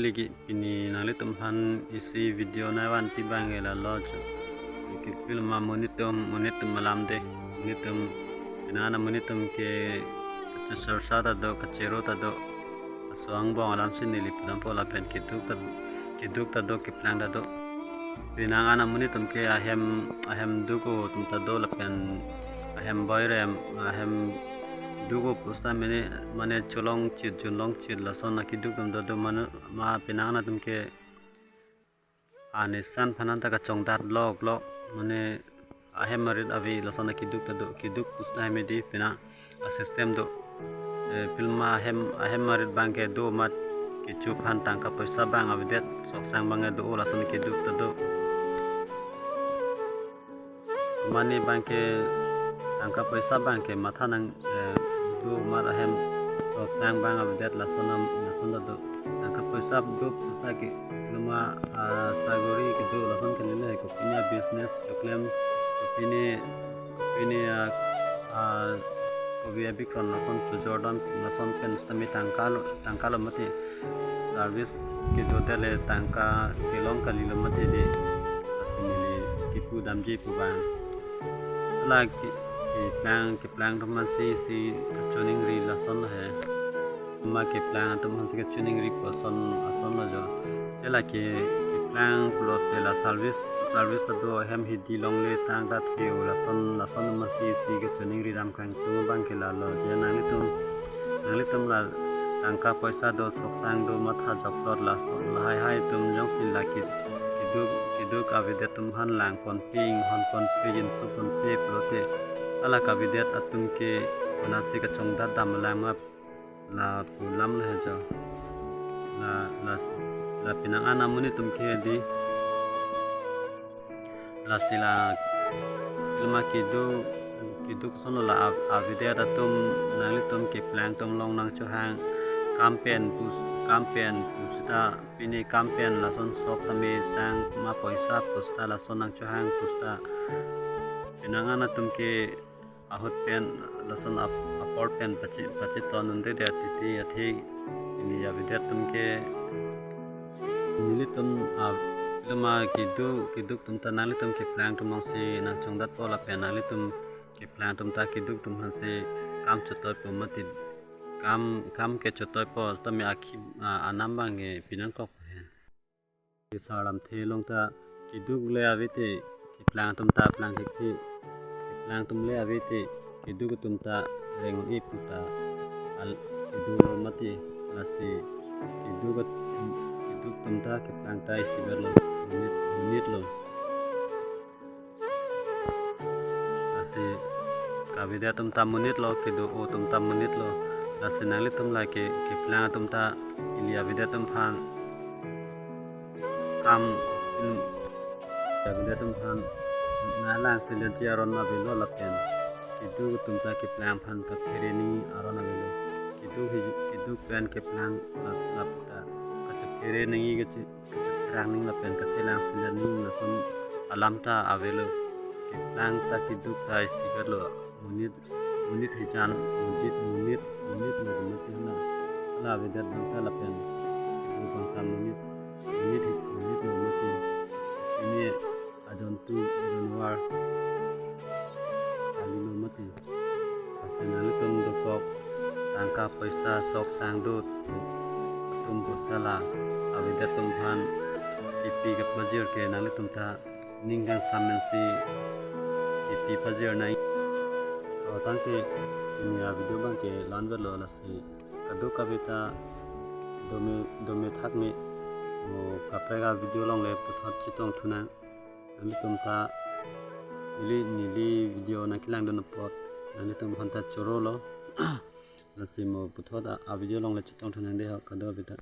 lagi ini nangli tumhan isi video naiwan tibang ela lojo ke film monitum malam de monitum inana monitum ke sersa ta do kacero ta do aswang bong alam sinili pudam pola pen kiduk ta do ke plan ta do pinangana monitum ke ahem duko tum ta do la pen ahem boyrem ahem dugo pusta mane cholong chit la son na kiduk tum do manu ma pinangana tum ke ane san phanan ta ka chongdar lok mane ahem marit avi la son na kiduk pusta me di pina system do filma ahem marit bangke do mat ki chup han tangka paisa bang avidet sok sang bangke do la son kiduk ta do mani bangke tangka paisa bangke matha nang do mat ahem sok sang bang avidet la son da do tangka paisa do pusta ke lama sagori ke do la son ke lele ko punya business choklem pini ko via bikron la son to jordan la son pen stami tangkalo mate service ke do dele tangka kelong kali lo mate de asimili kipu damji pu bang la ki plan to man si tuning ri la son hai ma ke plan to man si tuning ri ko son la jo chela ke plan plot de la service ta do hem hi di long le tang dat ke la son ma si ke tuning ri ram kan tu bang ke la lo je nang tum la tangka paisa do sok sang do matha job plot la son la hai tum jong sin la kiduk avidet tum han lang kon ping su kon pe plote ala kavidet atum ke onasi ka chongda dam lama la pulam le jo la pinang ana muni tum ke di la sila ilma kiduk sono la avidet atum nali tum ke plan tum long nang cho hang campaign pusta pini campaign la son sok tami sang ma paisa pusta la son nang cho hang pusta pinang ana tum ke ahut pen lason aport pen pachi ton unde de titi athi ini ya videt tum ke nilitum lama kiduk tum tanali tum ke plan tum si na chongdat pola penali tum ke plan tum ta kiduk tum hanse kam chotoy pumati kam ke chotoy po tami akhi anambang e pinang kok he saram thelong ta kiduk le avite ke plan tum ta plan ke lang tum le avite kiduk tum ta reng e puta al kiduk mati lasi kiduk tum ta ke plan ta isi berlo minit lo lasi kavida tum ta minit lo kiduk o tum ta minit lo lasi nali tum la ke plan tum ta ili avida tum phan kam avida tum phan nalang silenci aron na belo lapen itu tumta ke plan phan ka fereni aron na belo itu pen ke plan lapta ka fereni ge rang ning lapen ka celang silenni na son alamta avelo ke plan ta kidu ta sigalo munit hijan munit na mati na ala vedat ta lapen itu bangsa munit na mati ini ajontu januar alino mati asenali tum dokok tangka paisa sok sang do tum postala avidat tum phan ipi ka pajir ke nali tum ta ninggang samensi ipi pajir nai tangke ini video bang ke lanwer lo lasi kadu kavita dome thakme o kaprega video long le puthat chitong thuna nali tum ta nili video na kilang do pot nali tum hanta choro lo lasi mo puthoda a video long le chitong thuna de ha kadu bita